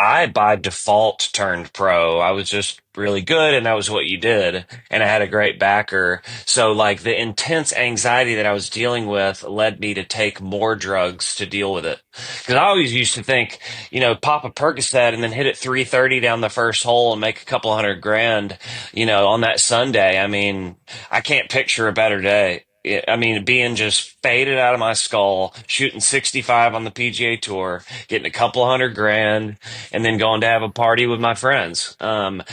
I by default turned pro. I was just really good and that was what you did. And I had a great backer. So like the intense anxiety that I was dealing with led me to take more drugs to deal with it. Cause I always used to think, pop a Percocet and then hit it 330 down the first hole and make a couple hundred grand, on that Sunday. I mean, I can't picture a better day. I mean, being just faded out of my skull, shooting 65 on the PGA Tour, getting a couple hundred grand, and then going to have a party with my friends. But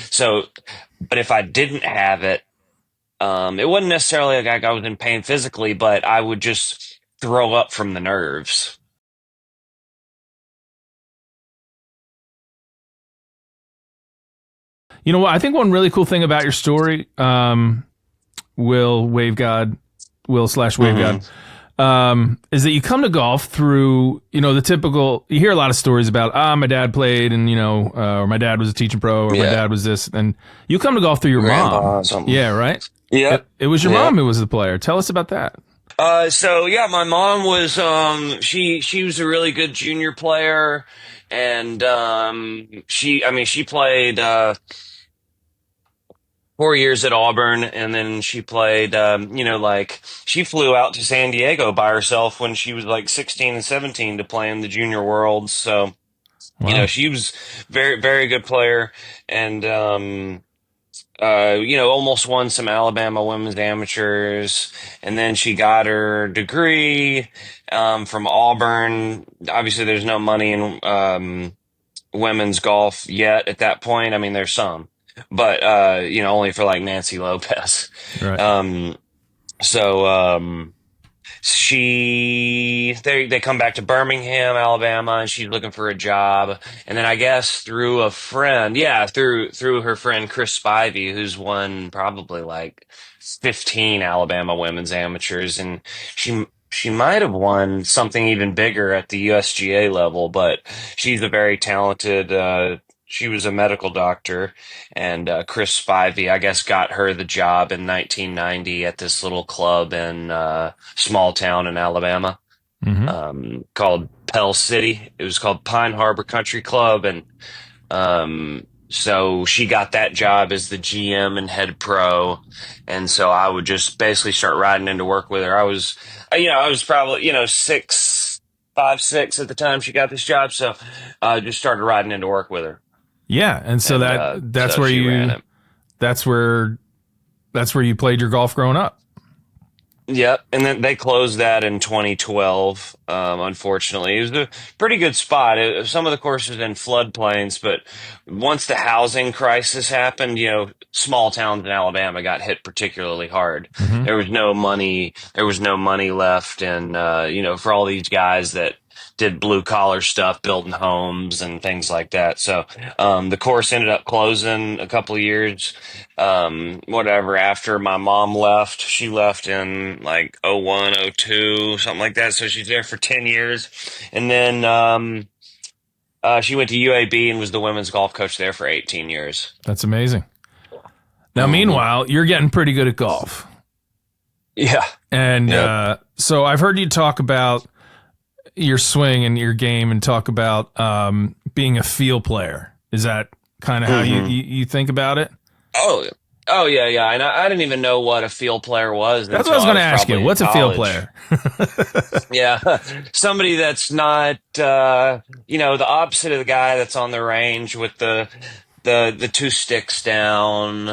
if I didn't have it, it wasn't necessarily like I was in pain physically, but I would just throw up from the nerves. You know what? I think one really cool thing about your story, Will Wave God, Will slash Wave God, is that you come to golf through, the typical, you hear a lot of stories about, my dad played and, or my dad was a teaching pro or my dad was this. And you come to golf through your Grandpa, mom. Yeah, right? Yeah. It was your mom who was the player. Tell us about that. My mom was, she was a really good junior player and, she played, 4 years at Auburn, and then she played, she flew out to San Diego by herself when she was like 16 and 17 to play in the junior worlds. So, Wow. she was very, very good player and, almost won some Alabama women's amateurs. And then she got her degree, from Auburn. Obviously, there's no money in, women's golf yet at that point. I mean, there's some, but, only for like Nancy Lopez. Right. So, they come back to Birmingham, Alabama, and she's looking for a job. And then I guess through a friend, through her friend Chris Spivey, who's won probably like 15 Alabama women's amateurs, and she might have won something even bigger at the USGA level, but she's a very talented, she was a medical doctor, and Chris Spivey, I guess, got her the job in 1990 at this little club in small town in Alabama, called Pell City. It was called Pine Harbor Country Club, and so she got that job as the GM and head pro, and so I would just basically start riding into work with her. I was probably 5, 6 at the time she got this job, so I just started riding into work with her. Yeah, and so that's where she ran it. that's where you played your golf growing up. Yep, and then they closed that in 2012. Unfortunately, it was a pretty good spot. Some of the courses in floodplains, but once the housing crisis happened, small towns in Alabama got hit particularly hard. There was no money. There was no money left, and for all these guys that did blue collar stuff, building homes and things like that. So, the course ended up closing a couple of years, after my mom left. She left in like '01, '02, something like that. So she's there for 10 years. And then, she went to UAB and was the women's golf coach there for 18 years. That's amazing. Now, meanwhile, you're getting pretty good at golf. Yeah. And, so I've heard you talk about your swing and your game and talk about being a feel player. Is that kind of how you think about it? Oh yeah. And I didn't even know what a field player was. That's what I was going to ask you. What's a field player? Yeah, somebody that's not the opposite of the guy that's on the range with the two sticks down,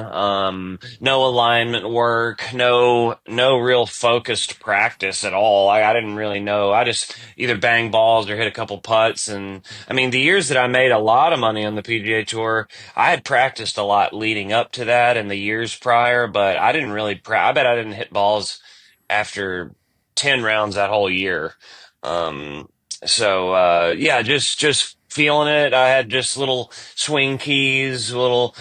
no alignment work, no real focused practice at all. I didn't really know. I just either bang balls or hit a couple putts. And I mean, the years that I made a lot of money on the PGA Tour, I had practiced a lot leading up to that and the years prior, but I didn't really I bet I didn't hit balls after 10 rounds that whole year. Just feeling it. I had just little swing keys, little,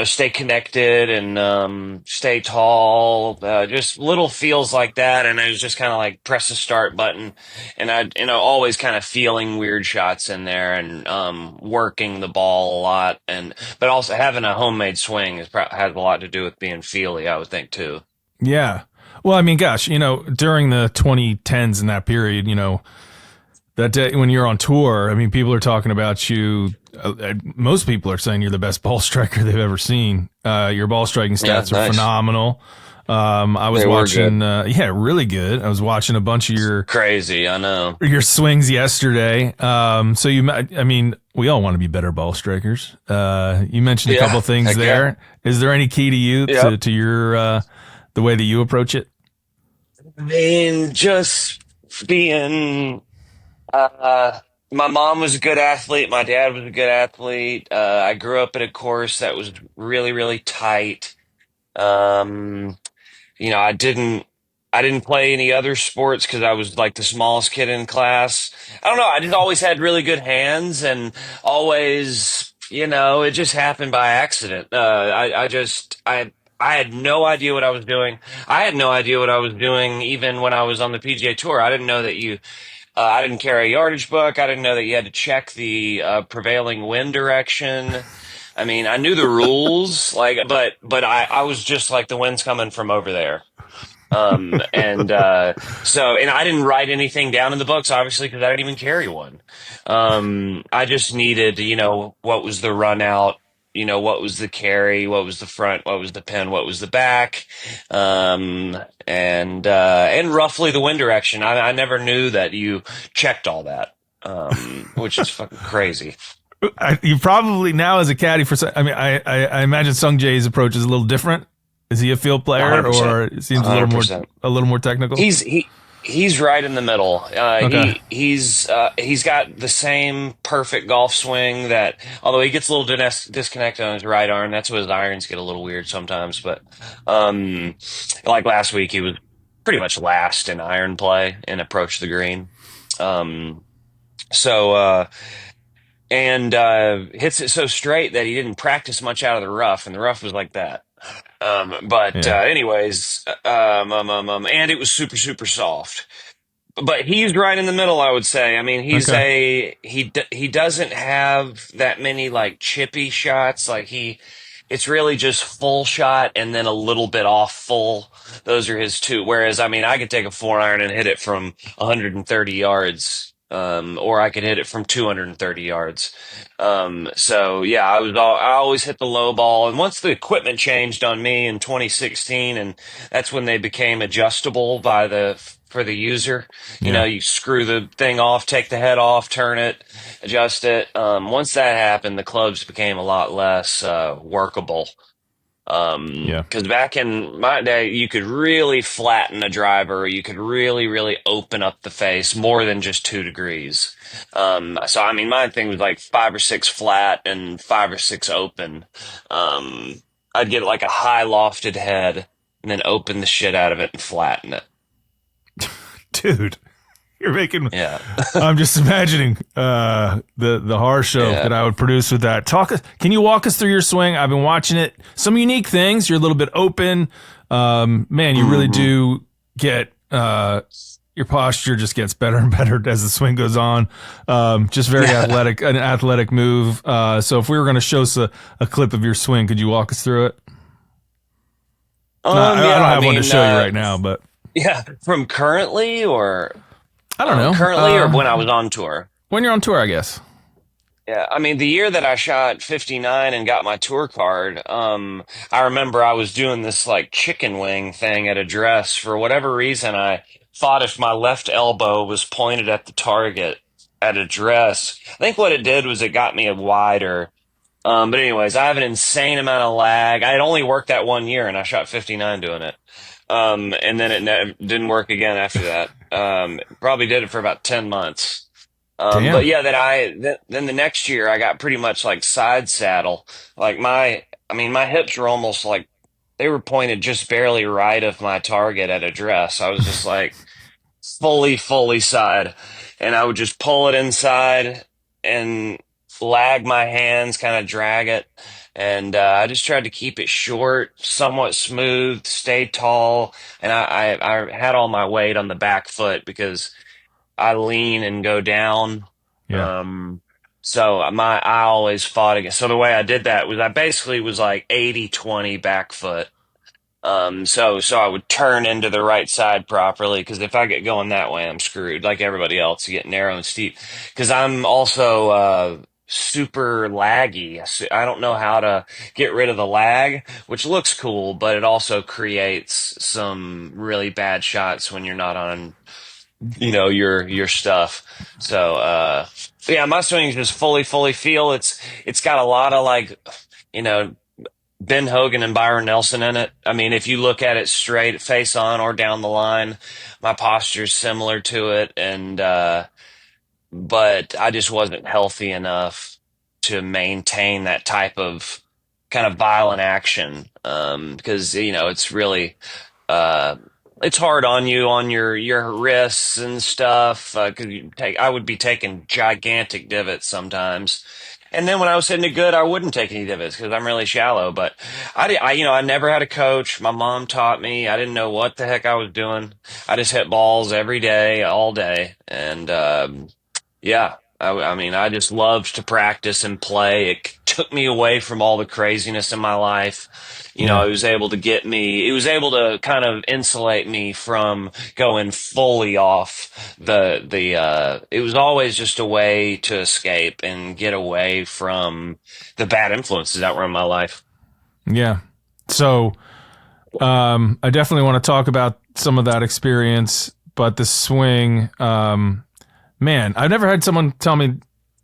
stay connected and, stay tall, just little feels like that. And I was just kind of like press the start button and always kind of feeling weird shots in there and, working the ball a lot. But also having a homemade swing has a lot to do with being feely, I would think too. Yeah. Well, I mean, gosh, during the 2010s in that period, that day when you're on tour, I mean, people are talking about you. Most people are saying you're the best ball striker they've ever seen. Your ball striking Yeah, stats are nice. phenomenal. I was They were watching, good. yeah, really good. I was watching a bunch of Crazy, I know. your swings yesterday. So I mean, we all want to be better ball strikers. You mentioned a couple Yeah, things heck yeah. there. Is there any key to you Yep. to your the way that you approach it? I mean, just being uh my mom was a good athlete, my dad was a good athlete. I grew up at a course that was really, really tight. Um I didn't play any other sports because I was like the smallest kid in class. I don't know. I just always had really good hands and always, it just happened by accident. I had no idea what I was doing. I had no idea what I was doing even when I was on the PGA Tour. I didn't know that I didn't carry a yardage book. I didn't know that you had to check the prevailing wind direction. I mean, I knew the rules, like, but I was just like the wind's coming from over there. And and I didn't write anything down in the books, obviously, because I didn't even carry one. I just needed, what was the run out, what was the carry, what was the front, what was the pin, what was the back, and roughly the wind direction. I never knew that you checked all that, which is fucking crazy. You probably now as a caddy for. I mean, I imagine Sung Jae's approach is a little different. Is he a field player, 100%. or it seems 100%. a little more technical? He's right in the middle. Okay, He's got the same perfect golf swing that, although he gets a little disconnected on his right arm. That's where his irons get a little weird sometimes. But um, like last week, he was pretty much last in iron play and approach the green. Um, so and hits it so straight that he didn't practice much out of the rough, and the rough was like that. yeah, Anyways, and it was super, super soft. But he's right in the middle, I would say. I mean, okay, he doesn't have that many like chippy shots. It's really just full shot and then a little bit off full. Those are his two. Whereas, I mean, I could take a 4 iron and hit it from 130 yards, or I could hit it from 230 yards. So yeah, I always hit the low ball. And once the equipment changed on me in 2016, and that's when they became adjustable for the user. yeah, You screw the thing off, take the head off, turn it, adjust it. Once that happened, the clubs became a lot less workable. yeah, Because back in my day, you could really flatten a driver, you could really, really open up the face more than just 2 degrees. So I mean, my thing was like 5 or 6 flat and 5 or 6 open. I'd get like a high lofted head and then open the shit out of it and flatten it. dude. You're making. Yeah. I'm just imagining the horror show Yeah. that I would produce with that. Can you walk us through your swing? I've been watching it. Some unique things. You're a little bit open. Man, you really Hmm. do get your posture just gets better and better as the swing goes on. Just very athletic, an athletic move. So if we were going to show us a clip of your swing, could you walk us through it? No, I Yeah, don't I have one to mean, show you right now, but yeah, from currently or I don't know. currently or when I was on tour. When you're on tour, I guess. Yeah, I mean, the year that I shot 59 and got my tour card, I remember I was doing this like chicken wing thing at address. For whatever reason, I thought if my left elbow was pointed at the target at address, I think what it did was it got me wider. But anyways, I have an insane amount of lag. I had only worked that 1 year and I shot 59 doing it. And then didn't work again after that. Probably did it for about 10 months. But Damn. yeah, then the next year I got pretty much like side saddle. I mean, my hips were almost like they were pointed just barely right of my target at address. I was just like fully side. And I would just pull it inside and lag my hands, kind of drag it. And I just tried to keep it short, somewhat smooth, stay tall. And I had all my weight on the back foot because I lean and go down. Yeah. Um, I always fought against. So the way I did that was I basically was like 80-20 back foot. So I would turn into the right side properly because if I get going that way, I'm screwed. Like everybody else, you get narrow and steep. Because I'm also super laggy. So I don't know how to get rid of the lag, which looks cool, but it also creates some really bad shots when you're not on, your stuff. So yeah, my swing is just fully feel. It's got a lot of like, you know. Ben Hogan and Byron Nelson in it. I mean, if you look at it straight, face on or down the line, my posture's similar to it, and but I just wasn't healthy enough to maintain that type of kind of violent action. Because it's really uh, it's hard on you on your wrists and stuff. 'Cause I would be taking gigantic divots sometimes. And then when I was hitting it good, I wouldn't take any divots because I'm really shallow. But I never had a coach. My mom taught me. I didn't know what the heck I was doing. I just hit balls every day, all day, and yeah, I mean, I just loved to practice and play. It took me away from all the craziness in my life. Yeah. It was able to it was able to kind of insulate me from going fully off it was always just a way to escape and get away from the bad influences that were in my life. Yeah. So, I definitely want to talk about some of that experience, but the swing, man, I've never had someone tell me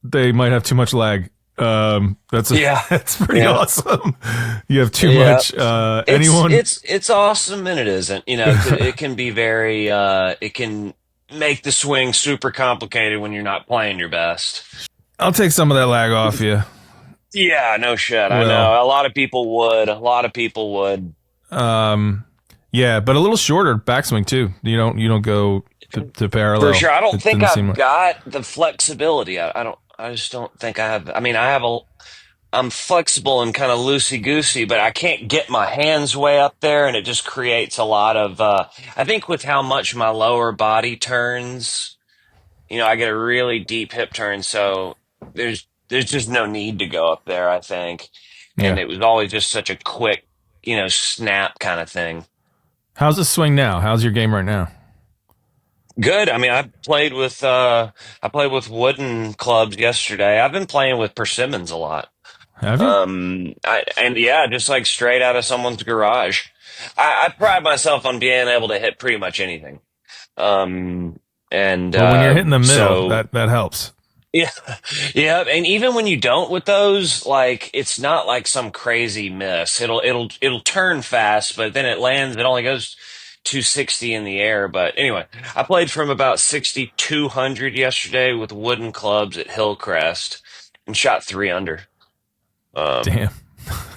they might have too much lag. Yeah. That's pretty Yeah. awesome. You have too Yeah. much. It's Anyone? it's it's awesome and it isn't. 'Cause it can be very it can make the swing super complicated when you're not playing your best. I'll take some of that lag off you. Yeah, no shit. I Well, know. A lot of people would. A lot of people would. um, yeah, but a little shorter backswing too. You don't go to For parallel. sure. I don't It think didn't seem I've like. got the flexibility. I just don't think I have. I mean, I'm flexible and kind of loosey goosey, but I can't get my hands way up there, and it just creates a lot of. I think with how much my lower body turns, I get a really deep hip turn, so there's just no need to go up there. I think, and Yeah. it was always just such a quick, snap kind of thing. How's the swing now? How's your game right now? Good. I mean, I played with wooden clubs yesterday. I've been playing with persimmons a lot. Have you? And yeah, just like straight out of someone's garage. I pride myself on being able to hit pretty much anything. Um, and Well, when you're hitting the middle, so that helps. yeah, yeah, and even when you don't with those, like it's not like some crazy miss. It'll turn fast, but then it lands. It only goes 260 in the air. But anyway, I played from about 6,200 yesterday with wooden clubs at Hillcrest and shot three under. Um, Damn.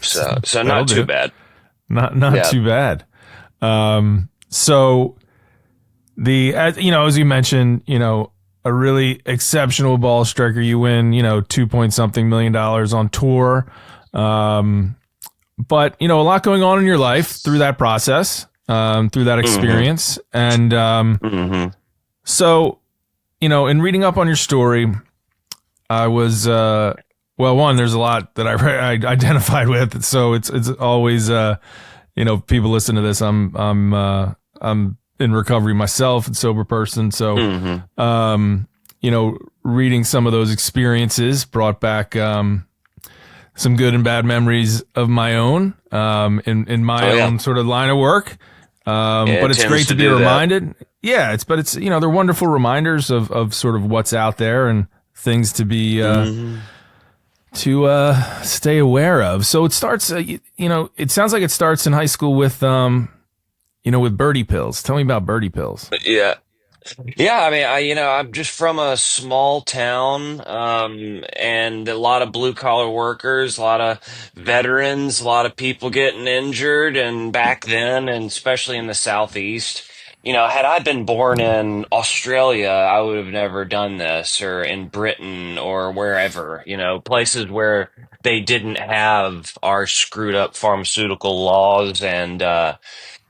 so That'll not too do. bad. Not Yeah. too bad. So as you mentioned, a really exceptional ball striker. You win, 2 point something million dollars on tour. But a lot going on in your life through that process, through that hmm experience, and hmm so in reading up on your story, I was well, one, there's a lot that I identified with, so it's always people listen to this. I'm in recovery myself, and sober person, so hmm reading some of those experiences brought back some good and bad memories of my own in Oh my yeah. own sort of line of work. Yeah, But it it's tends great to to be do that. reminded. Yeah, but they're wonderful reminders of sort of what's out there and things to be hmm stay aware of. So it starts. It sounds like it starts in high school with birdie pills. Tell me about birdie pills. Yeah. Yeah, I mean, I'm just from a small town, and a lot of blue collar workers, a lot of veterans, a lot of people getting injured. And back then, and especially in the Southeast, had I been born in Australia, I would have never done this, or in Britain or wherever, places where they didn't have our screwed up pharmaceutical laws and,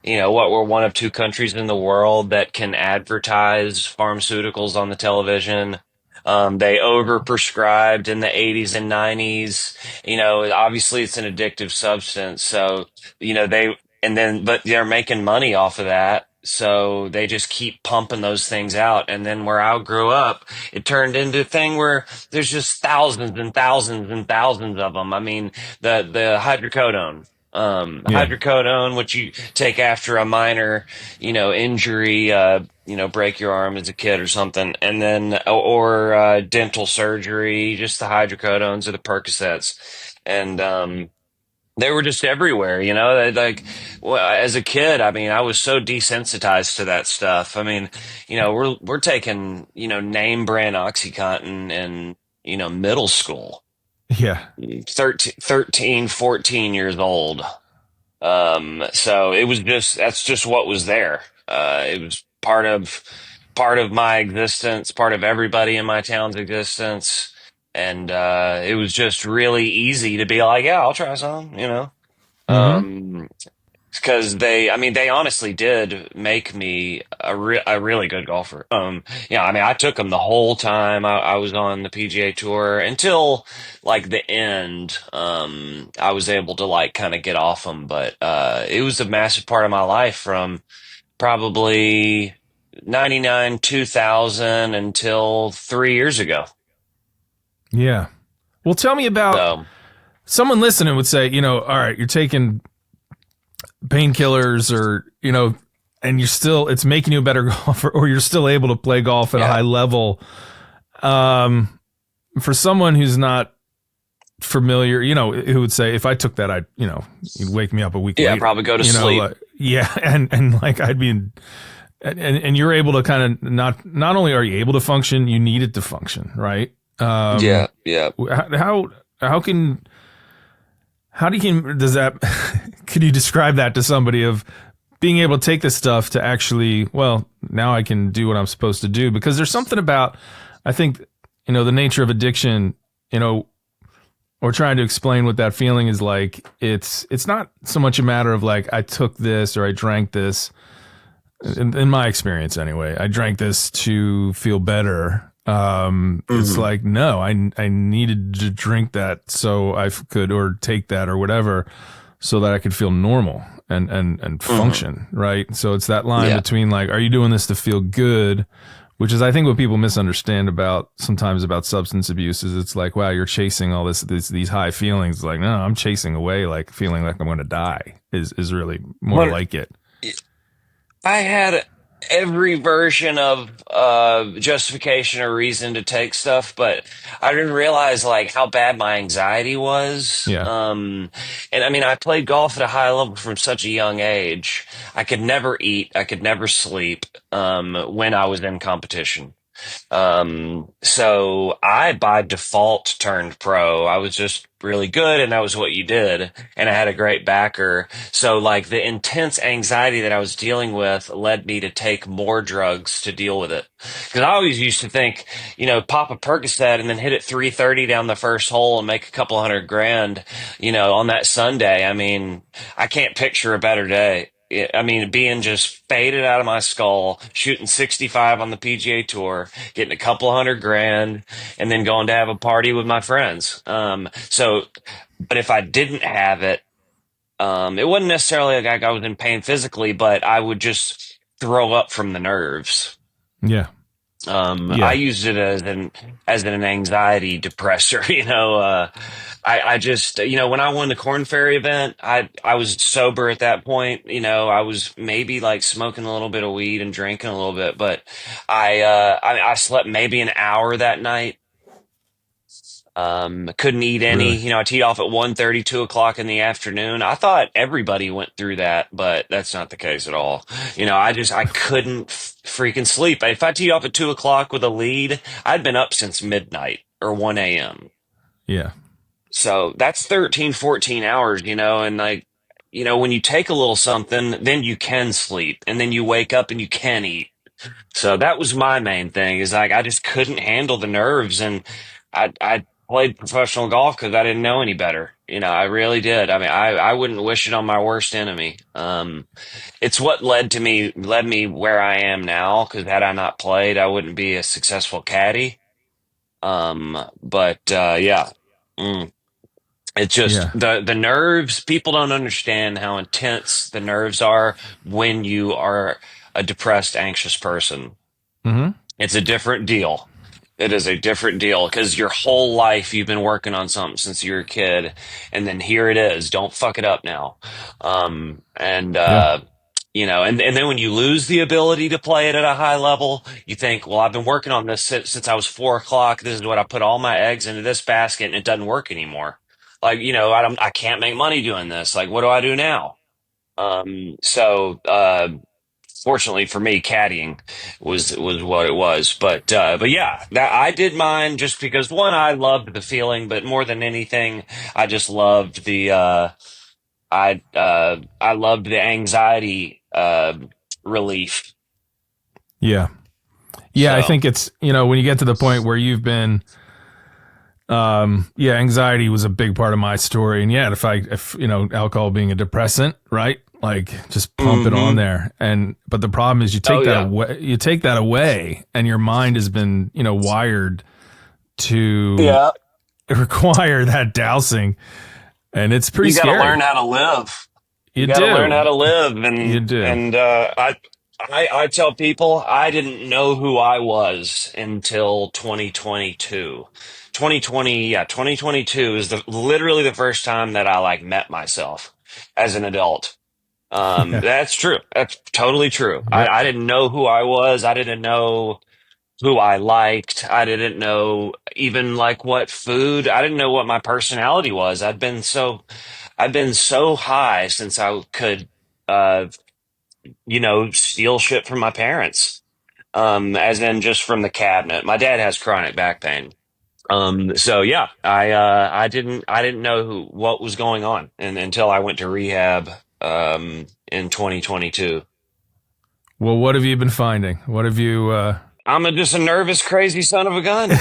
what we're one of two countries in the world that can advertise pharmaceuticals on the television. They overprescribed in the 80s and 90s. Obviously it's an addictive substance. So, they, and then but they're making money off of that, so they just keep pumping those things out. And then where I grew up, it turned into a thing where there's just thousands and thousands and thousands of them. I mean, the hydrocodone. Yeah. Hydrocodone, which you take after a minor, injury, break your arm as a kid or something, and then, or dental surgery, just the hydrocodones or the Percocets. And, they were just everywhere, like, well, as a kid, I mean, I was so desensitized to that stuff. I mean, we're taking, name brand OxyContin in, middle school, Yeah. 13, 14 years old. So that's just what was there. It was part of my existence, part of everybody in my town's existence. And, it was just really easy to be like, yeah, I'll try some. Mm-hmm. Um, because I mean, they honestly did make me a really good golfer. Yeah, I mean, I took them the whole time I was on the PGA Tour until like the end. I was able to like kind of get off them, but it was a massive part of my life from probably 99, 2000 until 3 years ago. Yeah. Well, tell me about So someone listening would say, all right, you're taking painkillers or, and you're still, it's making you a better golfer or you're still able to play golf at a yeah, high level. For someone who's not familiar, who would say, if I took that, you'd wake me up a week yeah, later, probably go to sleep. yeah. And like, I'd be and you're able to kind of not only are you able to function, you need it to function. Right. Yeah, yeah. How can, does that, could you describe that to somebody of being able to take this stuff to actually, well, now I can do what I'm supposed to do? Because there's something about, I think, the nature of addiction, or trying to explain what that feeling is like. It's not so much a matter of like, I took this or I drank this. In my experience anyway, I drank this to feel better. It's Hmm. like, no, I needed to drink that so I could, or take that or whatever, so that I could feel normal and Hmm. function. Right. So it's that line Yeah. between like, are you doing this to feel good? Which is, I think, what people misunderstand sometimes about substance abuse is it's like, wow, you're chasing all these high feelings. Like, no, I'm chasing away, like feeling like I'm going to die is really more Well, like it. I had every version of justification or reason to take stuff, but I didn't realize like how bad my anxiety was. Yeah. And I mean, I played golf at a high level from such a young age. I could never eat, I could never sleep when I was in competition. So I by default turned pro. I was just really good and that was what you did. And I had a great backer. So like the intense anxiety that I was dealing with led me to take more drugs to deal with it. Cause I always used to think, pop a Percocet and then hit it 330 down the first hole and make a couple hundred grand, on that Sunday. I mean, I can't picture a better day. I mean, being just faded out of my skull, shooting 65 on the PGA Tour, getting a couple hundred grand, and then going to have a party with my friends. But if I didn't have it, it wasn't necessarily like I was in pain physically, but I would just throw up from the nerves. Yeah. I Yeah. used it as an anxiety depressor. I just, when I won the Corn Ferry event, I was sober at that point. I was maybe like smoking a little bit of weed and drinking a little bit, but I slept maybe an hour that night. Couldn't eat any. Really. I teed off at 1:30, 2 o'clock in the afternoon. I thought everybody went through that, but that's not the case at all. I couldn't freaking sleep. If I teed off at 2 o'clock with a lead, I'd been up since midnight or 1 a.m. Yeah. So that's 13, 14 hours, and like, when you take a little something, then you can sleep and then you wake up and you can eat. So that was my main thing is like I just couldn't handle the nerves, and I played professional golf because I didn't know any better. I really did. I mean, I wouldn't wish it on my worst enemy. It's what led me where I am now. Because had I not played, I wouldn't be a successful caddy. But yeah. Mm. It's just Yeah. the nerves. People don't understand how intense the nerves are when you are a depressed, anxious person. Hmm. It's a different deal. It is a different deal because your whole life you've been working on something since you were a kid, and then here it is. Don't fuck it up now. And Yeah. and then when you lose the ability to play it at a high level, you think, well, I've been working on this since I was 4 o'clock. This is what I put all my eggs into this basket, and it doesn't work anymore. Like, I can't make money doing this. Like, what do I do now? Fortunately for me, caddying was what it was. But yeah, that I did mine just because one, I loved the feeling, but more than anything, I just loved I loved the anxiety relief. Yeah. Yeah. I So think it's, when you get to the point where you've been, yeah, anxiety was a big part of my story. And yeah, if, alcohol being a depressant, right? Like just pump it on hmm there. But the problem is oh yeah, you take that away and your mind has been, wired to yeah. require that dousing. And it's pretty You got to scary. learn how to live. You You got to learn how do. to live, You and do. I tell people I didn't know who I was until 2022. 2020, yeah, 2022 is literally the first time that I like met myself as an adult. Yeah. That's true. That's totally true. I, Yep. I didn't know who I was. I didn't know who I liked. I didn't know even like what food. I didn't know what my personality was. I've been so high since I could, uh, steal shit from my parents. As in just from the cabinet. My dad has chronic back pain. So yeah, I didn't know what was going on until I went to rehab, in 2022. Well, what have you been finding? What have you, Just a nervous, crazy son of a gun.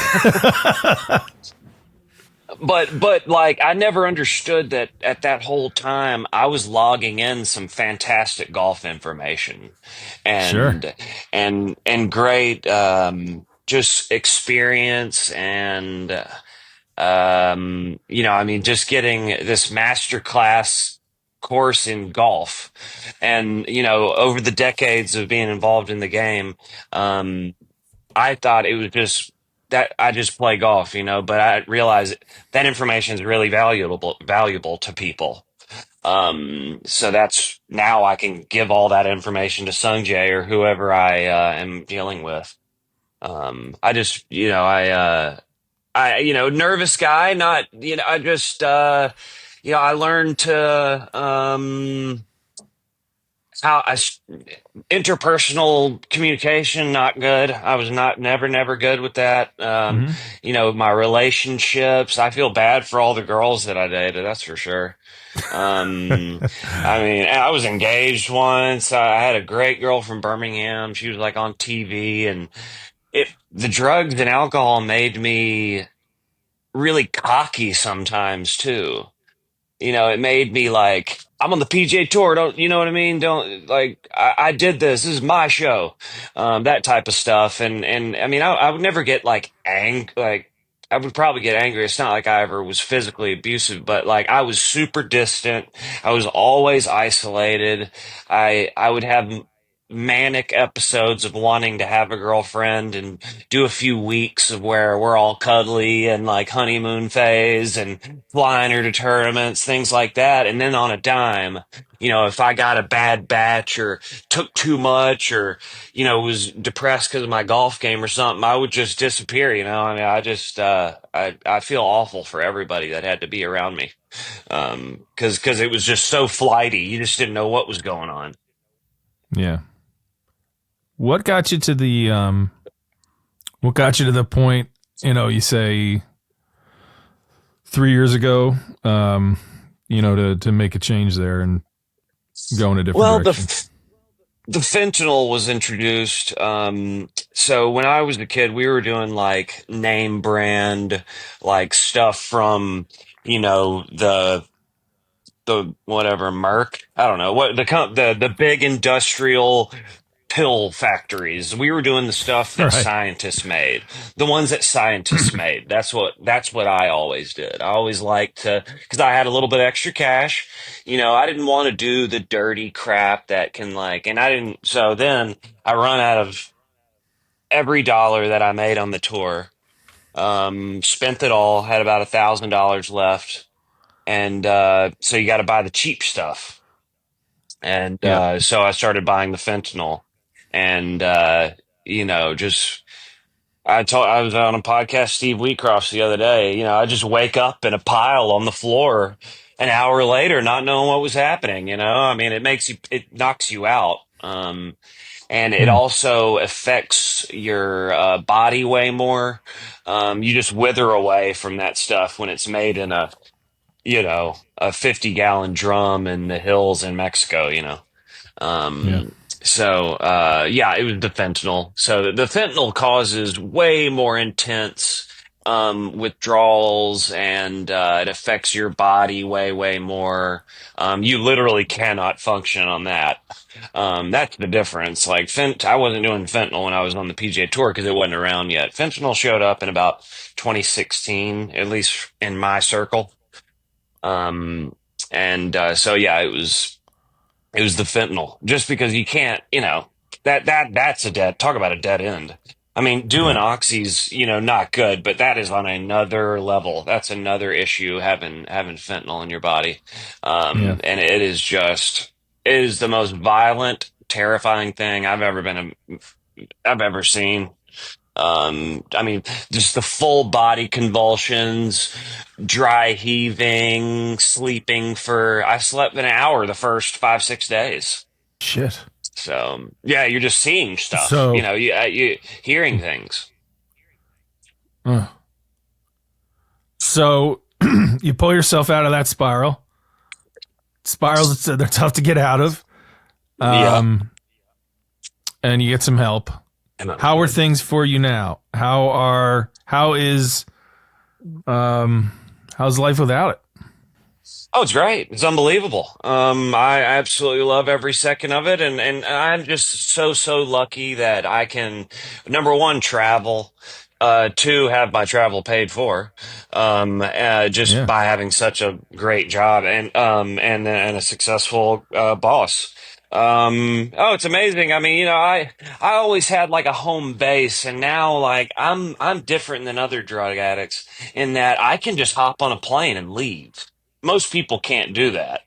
But like I never understood that at that whole time I was logging in some fantastic golf information Sure. and and great just experience and just getting this master class course in golf and over the decades of being involved in the game. I thought it was just that I just play golf, but I realized that information is really valuable to people. So that's now I can give all that information to Sungjae or whoever I am dealing with. I just, nervous guy, not, I just, I learned to, how interpersonal communication not good. I was not never good with that. Hmm. My relationships, I feel bad for all the girls that I dated, that's for sure. um I mean, I was engaged once. I had a great girl from Birmingham. She was like on TV, and the drugs and alcohol made me really cocky sometimes too. It made me like, I'm on the PGA Tour. Don't, you know what I mean? Don't like, I did this. This is my show. That type of stuff. And I mean, I would never get like like, I would probably get angry. It's not like I ever was physically abusive, but like I was super distant. I was always isolated. I would have manic episodes of wanting to have a girlfriend and do a few weeks of where we're all cuddly and like honeymoon phase and flying her to tournaments, things like that. And then on a dime, if I got a bad batch or took too much or, was depressed because of my golf game or something, I would just disappear. I mean, I feel awful for everybody that had to be around me. Cause it was just so flighty. You just didn't know what was going on. Yeah. What got you to what got you to the point, you say 3 years ago, to make a change there and go in a different Well, direction? the fentanyl was introduced. So when I was a kid, we were doing like name brand, like stuff from, the whatever Merck. I don't know what the big industrial pill factories. We were doing the stuff that Right. scientists made, the ones that scientists made. That's what I always did. I always liked to, because I had a little bit extra cash. I didn't want to do the dirty crap that can like, and I didn't. So then I run out of every dollar that I made on the tour. Spent it all. Had about $1,000 left, and so you got to buy the cheap stuff. And Yeah. so I started buying the fentanyl, and just I was on a podcast, Steve Wheatcroft's the other day. I just wake up in a pile on the floor an hour later, not knowing what was happening. I mean, it knocks you out. And it Hmm. also affects your body way more. You just wither away from that stuff when it's made in a 50-gallon drum in the hills in Mexico. Yeah. Yeah, it was the fentanyl. So the fentanyl causes way more intense withdrawals, and it affects your body way, way more. You literally cannot function on that. That's the difference. Like I wasn't doing fentanyl when I was on the PGA Tour because it wasn't around yet. Fentanyl showed up in about 2016, at least in my circle. Um, and yeah, it was the fentanyl. Just because you can't, that's a talk about a dead end. I mean, doing Yeah. oxy's, not good, but that is on another level. That's another issue, having fentanyl in your body. Yeah. And it is the most violent, terrifying thing I've ever seen. I mean, just the full body convulsions, dry heaving, I slept an hour the first 5, 6 days. Shit. So yeah, you're just seeing stuff, So, you hearing things. uh, so you pull yourself out of that spiral. Spirals, they're tough to get out of. Yeah. Um, and you get some help. How are things for you now? How's life without it? Oh, it's great. It's unbelievable. I absolutely love every second of it. And I'm just so lucky that I can, number one, travel, two, have my travel paid for, just Yeah. by having such a great job and a successful, boss. Oh, it's amazing. I mean, I always had like a home base, and now like I'm different than other drug addicts in that I can just hop on a plane and leave. Most people can't do that.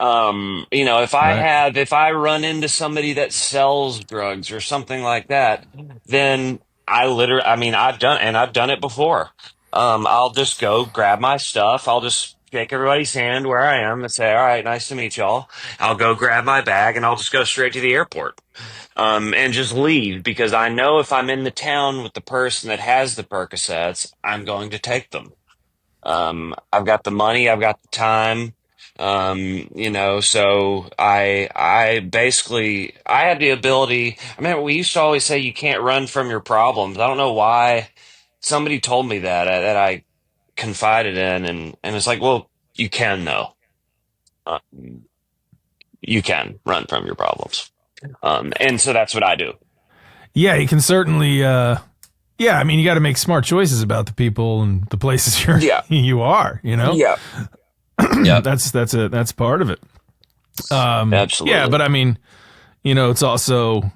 Right. If I run into somebody that sells drugs or something like that, then I mean, I've done it before. I'll just go grab my stuff. I'll just shake everybody's hand where I am and say, all right, nice to meet y'all. I'll go grab my bag and I'll just go straight to the airport. And just leave because I know if I'm in the town with the person that has the Percocets, I'm going to take them. I've got the money, I've got the time. So I basically, I had the ability. I mean, we used to always say you can't run from your problems. I don't know why somebody told me that I confided in, and it's like, well, you can though. Uh, you can run from your problems. And so that's what I do. Yeah, you can certainly. Yeah, I mean, you got to make smart choices about the people and the places Yeah. you are. Yeah. Yep. That's part of it. Yeah, Absolutely. but I mean, it's also,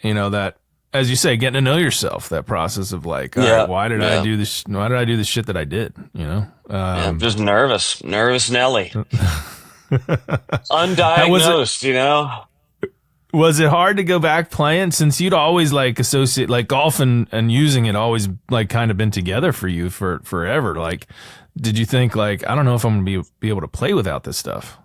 that, as you say, getting to know yourself. That process of like, all right, Yeah. why did I Yeah. do this? Why did I do the shit that I did? Yeah. Just nervous Nelly, How was it? undiagnosed. Was it hard to go back playing since you'd always like associate like golf and using it always like kind of been together for you for forever? Like, did you think like I don't know if I'm gonna be able to play without this stuff?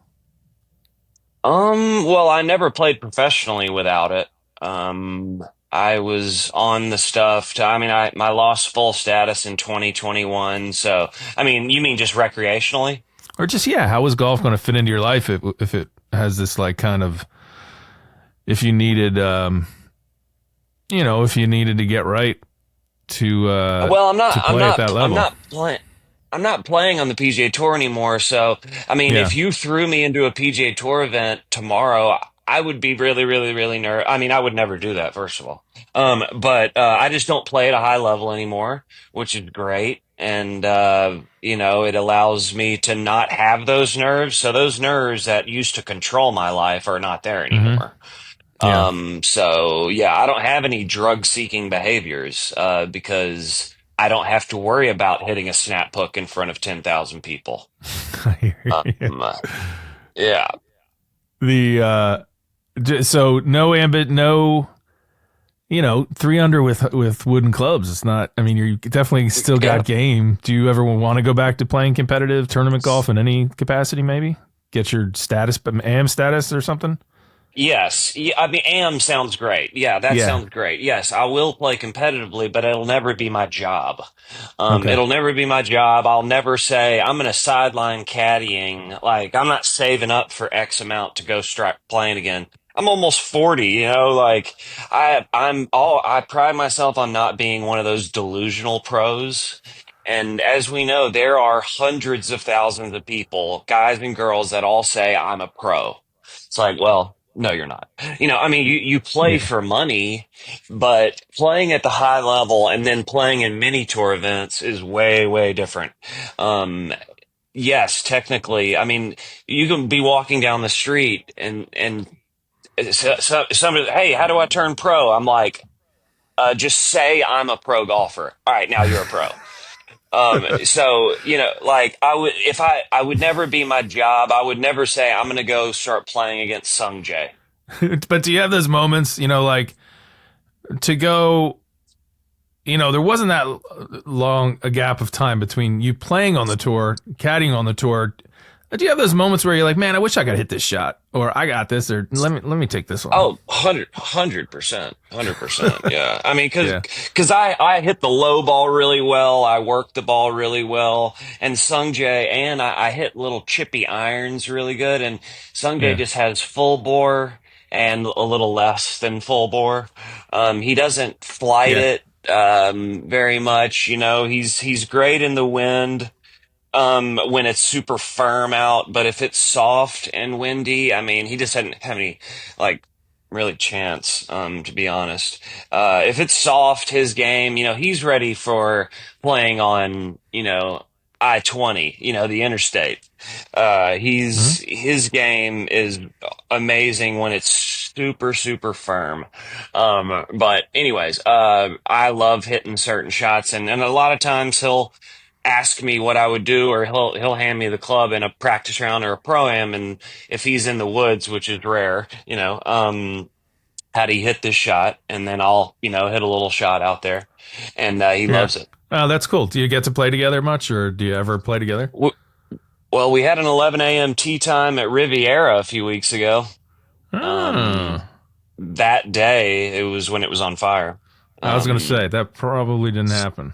Well, I never played professionally without it. I was on the stuff I mean, my lost full status in 2021. So, I mean, you mean just recreationally? Or just yeah, how is golf going to fit into your life if it has this like kind of if you needed if you needed to get right Well, to play at that level? I'm not playing on the PGA Tour anymore. So, I mean, Yeah. if you threw me into a PGA Tour event tomorrow, I would be really, really, really nervous. I mean, I would never do that, first of all. But I just don't play at a high level anymore, which is great. And, it allows me to not have those nerves. So those nerves that used to control my life are not there Mm-hmm. anymore. Yeah. So yeah, I don't have any drug seeking behaviors, because I don't have to worry about hitting a snap hook in front of 10,000 people. I hear you. Um, yeah. The so no ambit, no, 3 under with wooden clubs. It's not. I mean, you definitely still Yeah. got game. Do you ever want to go back to playing competitive tournament golf in any capacity? Maybe get your status, AM status or something. Yes. Yeah, I mean, AM sounds great. Yeah, that Yeah. sounds great. Yes, I will play competitively, but it'll never be my job. Okay. It'll never be my job. I'll never say I'm going to sideline caddying. Like, I'm not saving up for X amount to go start playing again. I'm almost 40, like I pride myself on not being one of those delusional pros. And as we know, there are hundreds of thousands of people, guys and girls, that all say I'm a pro. It's like, well, no, you're not. I mean, you play Yeah. for money, but playing at the high level and then playing in mini tour events is way, way different. Um, yes, technically, I mean, you can be walking down the street and somebody, hey, how do I turn pro? I'm like, just say I'm a pro golfer. All right, now you're a pro. So, like I would never be my job. I would never say I'm going to go start playing against Sungjae. But do you have those moments? Like to go. There wasn't that long a gap of time between you playing on the tour, caddying on the tour. Do you have those moments where you're like, man, I wish I could hit this shot, or I got this, or let me take this one? Oh, 100%, 100%. Yeah. I mean, Yeah. cause I hit the low ball really well. I worked the ball really well. And Sungjae, and I hit little chippy irons really good. And Sungjae Yeah. just has full bore and a little less than full bore. He doesn't flight Yeah. it, very much. He's great in the wind, when it's super firm out, but if it's soft and windy, I mean, he just doesn't have any, like, really chance, to be honest. If it's soft, his game, he's ready for playing on, I-20, the interstate. Hmm. His game is amazing when it's super, super firm. But anyways, I love hitting certain shots, and a lot of times he'll ask me what I would do, or he'll hand me the club in a practice round or a pro-am, and if he's in the woods, which is rare, how do you hit this shot? And then I'll, hit a little shot out there, and he Yeah. loves it. Oh, that's cool. Do you get to play together much, or do you ever play together? Well, we had an 11 a.m. tee time at Riviera a few weeks ago. Oh, Um, that day, it was when it was on fire. I was gonna Um, say that probably didn't happen.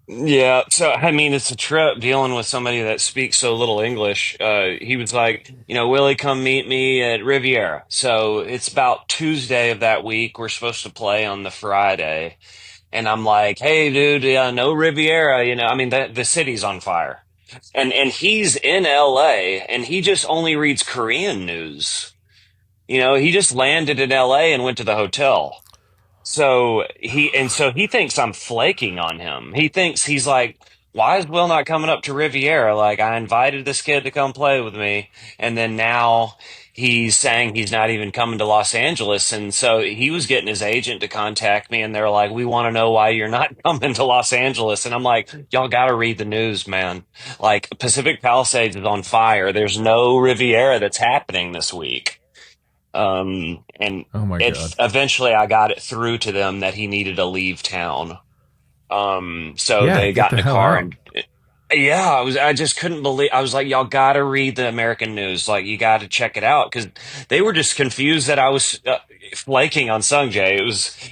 Yeah, so I mean, it's a trip dealing with somebody that speaks so little English. He was like, Willie, come meet me at Riviera. So it's about Tuesday of that week. We're supposed to play on the Friday, and I'm like, hey, dude, no Riviera. I mean, the city's on fire, and he's in LA, and he just only reads Korean news. He just landed in LA and went to the hotel. So he thinks I'm flaking on him. He thinks he's like, why is Will not coming up to Riviera? Like, I invited this kid to come play with me, and then now he's saying he's not even coming to Los Angeles. And so he was getting his agent to contact me, and they're like, we want to know why you're not coming to Los Angeles. And I'm like, y'all got to read the news, man. Like, Pacific Palisades is on fire. There's no Riviera that's happening this week. And Oh my it god. eventually I got it through to them that he needed to leave town. So Yeah, they get got in the the hell car out. and yeah, I just couldn't believe, I was like, y'all gotta read the American news. Like, you gotta check it out. Cause they were just confused that I was flaking on Sungjae.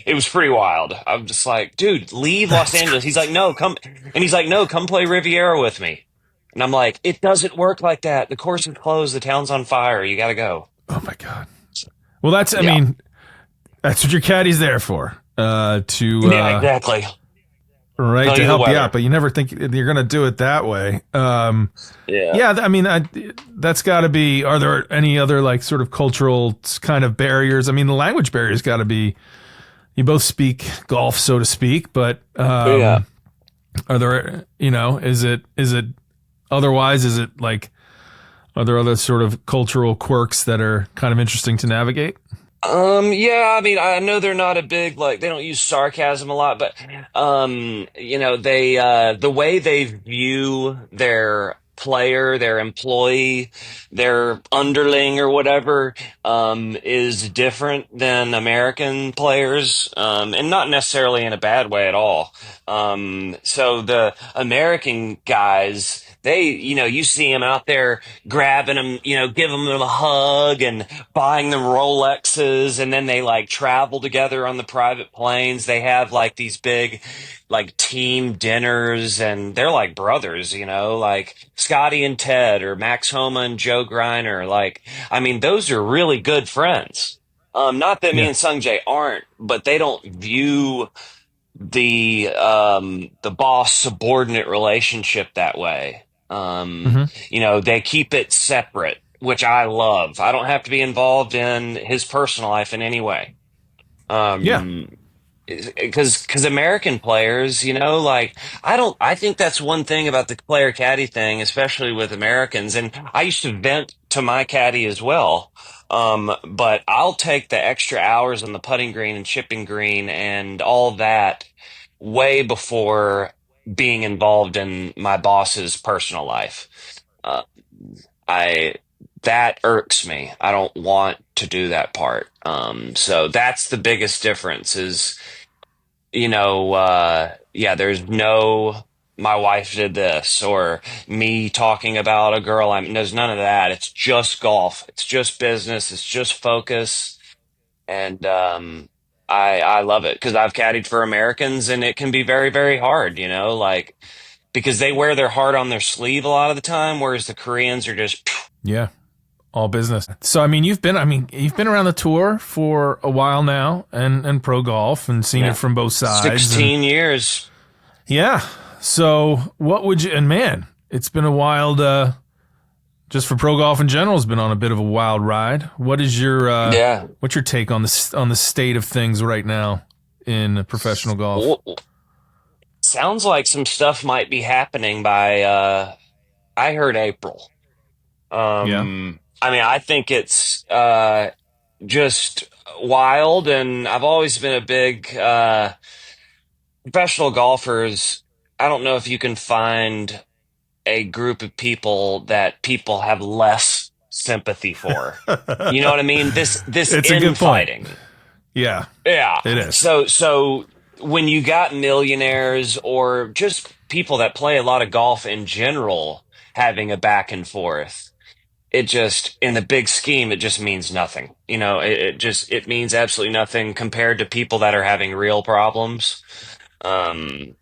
It was pretty wild. I'm just like, dude, leave Los That's Angeles. He's like, crazy. no, come. And he's like, no, come play Riviera with me. And I'm like, it doesn't work like that. The course is closed. The town's on fire. You gotta go. Oh my god. Well, I Yeah. mean, that's what your caddy's there for. To Yeah, exactly. right, Tell to you the help you out, weather. but you never think you're going to do it that way. Yeah. Yeah, I mean, that's got to be. Are there any other like sort of cultural kind of barriers? I mean, the language barriers got to be. You both speak golf, so to speak, but Yeah. are there? Is it otherwise? Is it like? Are there other sort of cultural quirks that are kind of interesting to navigate? Yeah, I mean, I know they're not a big, like, they don't use sarcasm a lot, but, the way they view their player, their employee, their underling or whatever, is different than American players, and not necessarily in a bad way at all. So the American guys, you see them out there grabbing them, giving them a hug and buying them Rolexes, and then they like travel together on the private planes. They have like these big like team dinners, and they're like brothers, like Scotty and Ted or Max Homa and Joe Griner. Like, I mean, those are really good friends. Not that me Yeah. and Sungjae aren't, but they don't view the boss subordinate relationship that way. Hmm. They keep it separate, which I love. I don't have to be involved in his personal life in any way. Yeah. Um, because American players, like I think that's one thing about the player caddy thing, especially with Americans. And I used to vent to my caddy as well. But I'll take the extra hours on the putting green and chipping green and all that way before being involved in my boss's personal life. Uh, I that irks me. I don't want to do that part. So that's the biggest difference is, yeah, there's no, my wife did this or me talking about a girl. There's none of that. It's just golf. It's just business. It's just focus. And, I love it because I've caddied for Americans and it can be very, very hard, like, because they wear their heart on their sleeve a lot of the time, whereas the Koreans are just, Yeah. All business. So you've been around the tour for a while now and pro golf and seen it yeah, from both sides and 16 years. yeah. So what would you and man, it's been a wild just for pro golf in general has been on a bit of a wild ride. What is your Yeah. what's your take on the state of things right now in professional golf? Well, sounds like some stuff might be happening by, I heard April. Yeah. I mean, I think it's just wild, and I've always been a big professional golfers. I don't know if you can find a group of people that people have less sympathy for. You know what I mean? This It's a good point. infighting. Yeah, Yeah. it is. So when you got millionaires or just people that play a lot of golf in general having a back and forth, it just in the big scheme it just means nothing. It means absolutely nothing compared to people that are having real problems. Um,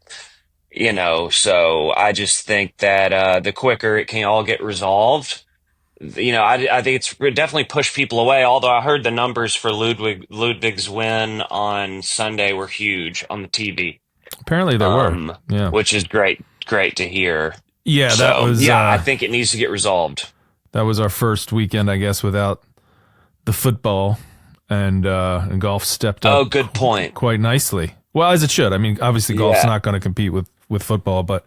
so I just think that the quicker it can all get resolved, I think it's definitely pushed people away. Although I heard the numbers for Ludwig's win on Sunday were huge on the TV, Apparently they were. Yeah. which is great to hear. Yeah, So yeah, I think it needs to get resolved. that was our first weekend, I guess, without the football, and golf stepped Oh, up good point. quite nicely. Well, as it should. I mean, obviously, golf's Yeah, not going to compete with football, but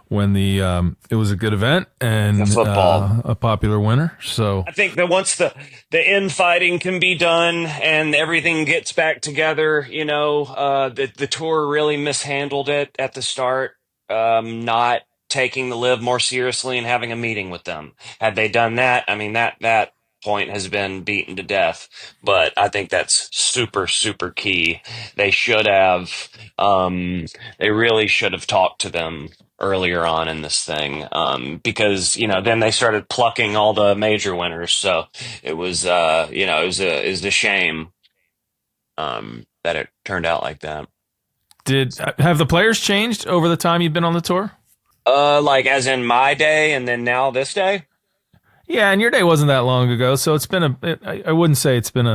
when it was a good event the and football. a popular winner. So I think that once the infighting can be done and everything gets back together, the tour really mishandled it at the start, not taking the live more seriously and having a meeting with them. Had they done that, I mean that point has been beaten to death. But I think that's super super key. They should have, they really should have talked to them earlier on in this thing, because then they started plucking all the major winners, so it was it was a shame that it turned out like that. did have the players changed over the time you've been on the tour? Like as in my day and then now this day. Yeah, and your day wasn't that long ago, so it's been I wouldn't say it's been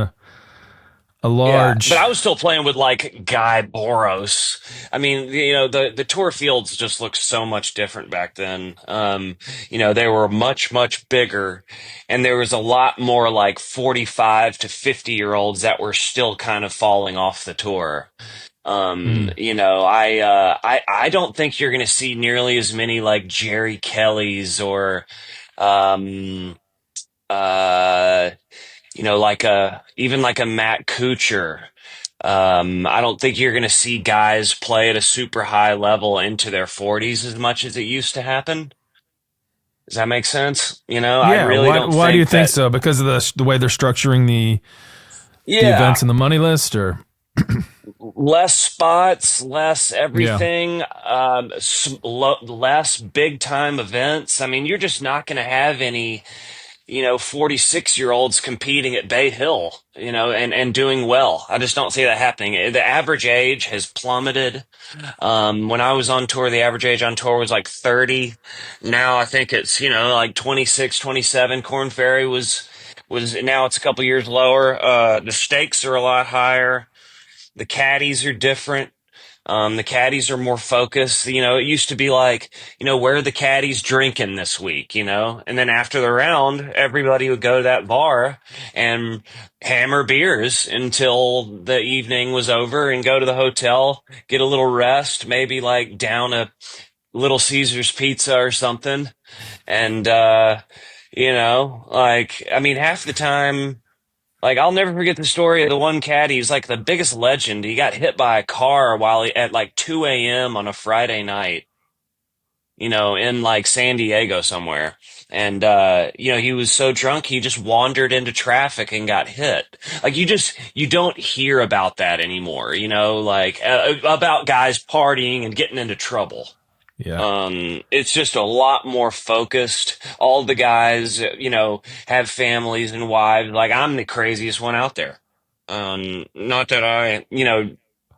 a Yeah, but large. I was still playing with like Guy Boros. I mean, the tour fields just looked so much different back then. They were much, much bigger, and there was a lot more like 45 to 50-year-olds that were still kind of falling off the tour. Hmm. I don't think you're going to see nearly as many like Jerry Kellys or um, uh, like even like a Matt Kuchar. I don't think you're going to see guys play at a super high level into their 40s as much as it used to happen. Does that make sense? I Yeah. really don't Why do you think think that. so? Because of the way they're structuring the Yeah, events and the money list, or less spots, less yeah, everything, less big time events. I mean, you're just not going to have any 46-year-olds competing at Bay Hill, and doing well. I just don't see that happening. The average age has plummeted. When I was on tour, the average age on tour was like 30. Now I think it's, like 26, 27. Corn Ferry was now it's a couple years lower. The stakes are a lot higher. The caddies are different. The caddies are more focused. It used to be like, where are the caddies drinking this week, And then after the round, everybody would go to that bar and hammer beers until the evening was over and go to the hotel, get a little rest, maybe like down a Little Caesar's pizza or something. And, I mean, half the time, like I'll never forget the story of the one caddy. He's like the biggest legend. He got hit by a car while at like 2 a.m. on a Friday night, in like San Diego somewhere. And he was so drunk he just wandered into traffic and got hit. Like you don't hear about that anymore, like about guys partying and getting into trouble. yeah, It's just a lot more focused. All the guys, have families and wives. Like I'm the craziest one out there. Not that I,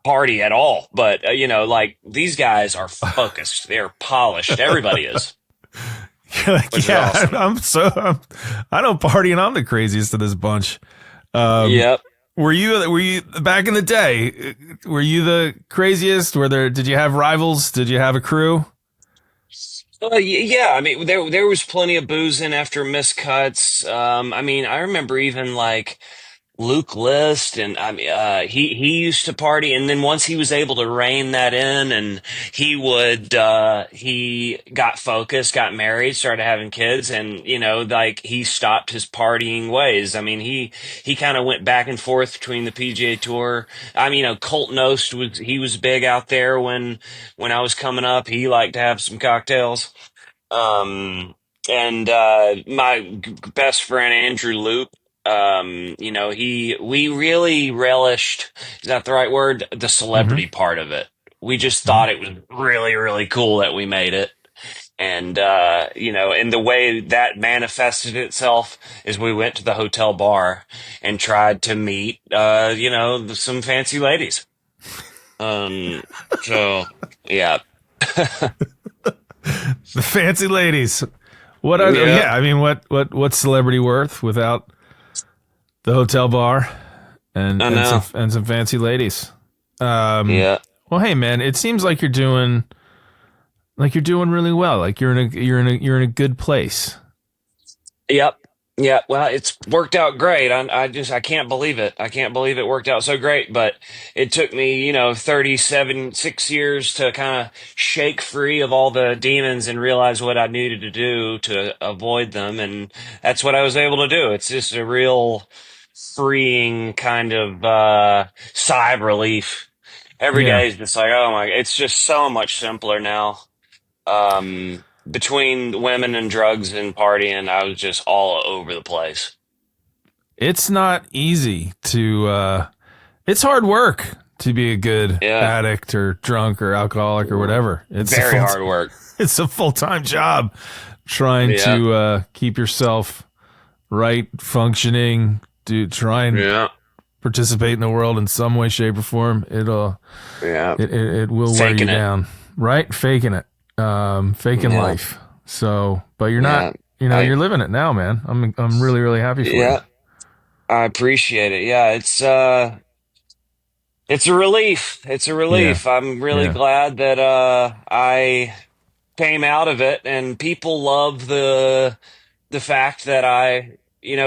party at all, but like these guys are focused. They're polished. Everybody is, you're like, which is yeah. awesome. I don't party, and I'm the craziest of this bunch. Um, Yep. were you back in the day? Were you the craziest? Did you have rivals? Did you have a crew? Yeah, I mean, there was plenty of boozing after miscuts. I mean, I remember even like Luke List, and I mean, he used to party, and then once he was able to rein that in, and he got focused, got married, started having kids, and like he stopped his partying ways. I mean, he kind of went back and forth between the PGA Tour. I mean, Colt Knost was big out there when I was coming up. He liked to have some cocktails. Um, and my best friend Andrew Loop, we really relished, is that the right word? The Mm-hmm. celebrity part of it. We just Hmm. thought it was really, really cool that we made it. And, and the way that manifested itself is we went to the hotel bar and tried to meet, some fancy ladies. Um, so yeah. The fancy ladies. What are? Yeah, Yeah, I mean, what's celebrity worth without the hotel bar and I and some know. and some fancy ladies? Um, Yeah. well, hey man, it seems like you're doing really well. Like you're in a good place. Yep. Yeah. Well, it's worked out great. I can't believe it. I can't believe it worked out so great, but it took me, 6 years to kind of shake free of all the demons and realize what I needed to do to avoid them. And that's what I was able to do. It's just a real freeing kind of, sigh of relief. Every Yeah, day is just like, oh my, it's just so much simpler now. Between women and drugs and partying, I was just all over the place. it's not easy to. It's hard work to be a good Yeah, addict or drunk or alcoholic or whatever. It's a very full. hard work. It's a full time job trying Yeah, to keep yourself right, functioning. Try and yeah, participate in the world in some way, shape, or form. yeah. It will wear you Faking it. down, right? Faking it, faking Yeah, life. So, but you're not. yeah. You're I living it now, man. I'm really really happy for you. yeah, I appreciate it. Yeah, it's It's a relief. It's a Yeah. relief. I'm really Yeah. glad that I came out of it, and people love the fact that I,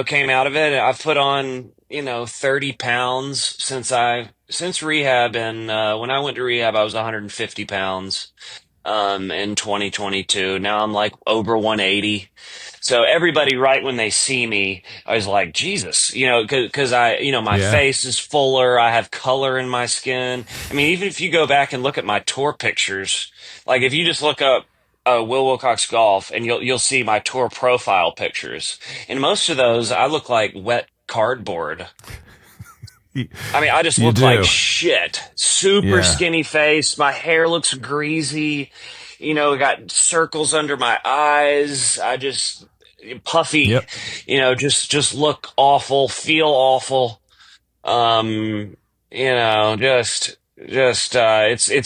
came out of it. I've put on, 30 pounds since rehab, and when I went to rehab I was 150 pounds in 2022. Now I'm like over 180. So everybody, right when they see me, I was like, Jesus, because I, my Yeah. face is fuller. I have color in my skin. I mean, even if you go back and look at my tour pictures, like if you just look up Will Wilcox Golf, and you'll see my tour profile pictures. In most of those, I look like wet cardboard. I mean, I just You look like do. shit. Super Yeah. skinny face. My hair looks greasy. Got circles under my eyes. I just puffy. Yep. Just look awful, feel awful. It's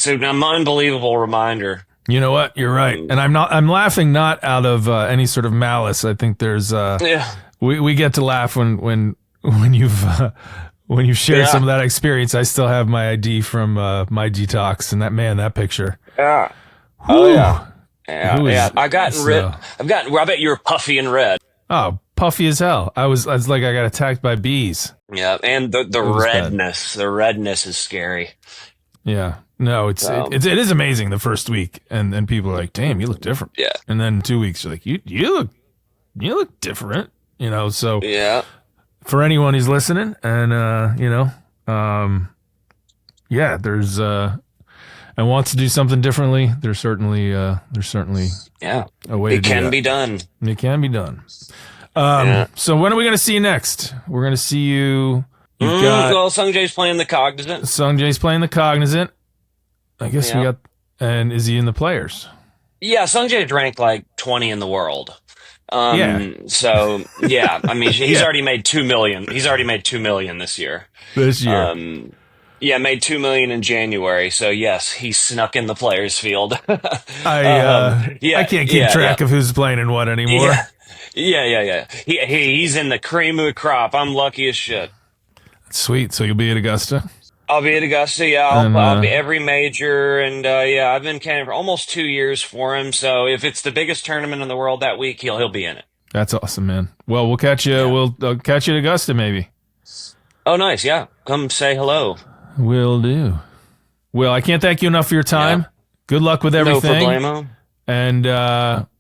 an unbelievable reminder. You know what? You're right. And I'm laughing not out of any sort of malice. I think there's Yeah, we get to laugh when you've shared some yeah, of that experience. I still have my ID from my detox, and that picture. yeah. Oh Whew. yeah, It yeah, was yeah. I gotten rid. so I've gotten. I bet you were puffy and red. puffy as hell. I was like I got attacked by bees. Yeah, and the It was bad. redness. The redness is scary. Yeah. No, So it is amazing the first week, and people are like, "Damn, you look different." yeah, And then 2 weeks, you're like, "You look different." So yeah, for anyone who's listening, and yeah, there's and wants to do something differently, there's certainly yeah. a way to It do can that. be done. It can be done. Yeah. So when are we going to see you next? We're going to see you. You've got Well, Sungjae's playing the Cognizant. Sungjae's playing the Cognizant. I guess we Yeah. got. And is he in the Players? Yeah, Sungjae's ranked like 20 in the world. Yeah. So yeah, I mean, he's Yeah. already made 2 million. He's already made 2 million this year. This year. Yeah, made 2 million in January. So yes, he snuck in the players field. I can't keep track of who's playing and what anymore. Yeah. He's in the cream of the crop. I'm lucky as shit. Sweet. So you'll be at Augusta? I'll be at Augusta. Yeah, I'll be every major, and yeah, I've been kind of for almost 2 years for him. So if it's the biggest tournament in the world that week, he'll be in it. That's awesome, man. Well, we'll catch you. Yeah. We'll catch you at Augusta, maybe. Oh, nice. Yeah, come say hello. Will do. Will, I can't thank you enough for your time. Yeah. Good luck with No everything. problemo. And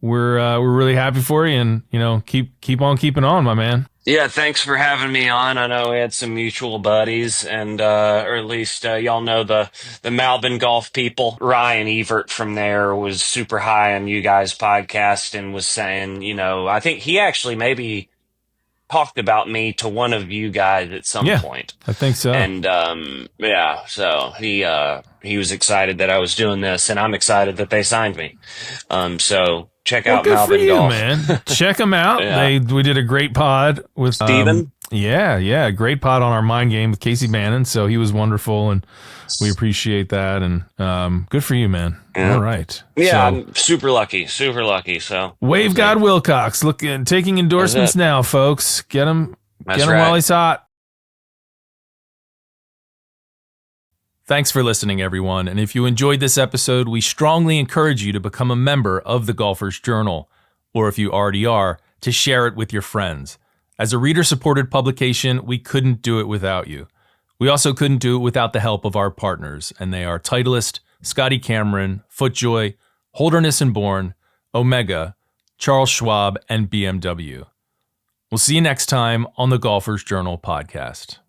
we're really happy for you, and keep on keeping on, my man. Yeah, thanks for having me on. I know we had some mutual buddies, and or at least y'all know the Malvin golf people. Ryan Evert from there was super high on you guys' podcast and was saying, I think he actually maybe talked about me to one of you guys at some Yeah. point. I think so. And yeah, so he was excited that I was doing this, and I'm excited that they signed me. So check out good Malvin for you, Golf. man. Check them out. Yeah. We did a great pod with Steven? Yeah, great pod on our mind game with Casey Bannon. So he was wonderful, and we appreciate that. And good for you, man. Yeah. All right. Yeah, So, I'm super lucky. So Wave God Wilcox, taking endorsements now, folks. Get him That's while right. he's hot. Thanks for listening, everyone. And if you enjoyed this episode, we strongly encourage you to become a member of the Golfer's Journal, or if you already are, to share it with your friends. As a reader-supported publication, we couldn't do it without you. We also couldn't do it without the help of our partners, and they are Titleist, Scotty Cameron, FootJoy, Holderness and Bourne, Omega, Charles Schwab, and BMW. We'll see you next time on the Golfer's Journal podcast.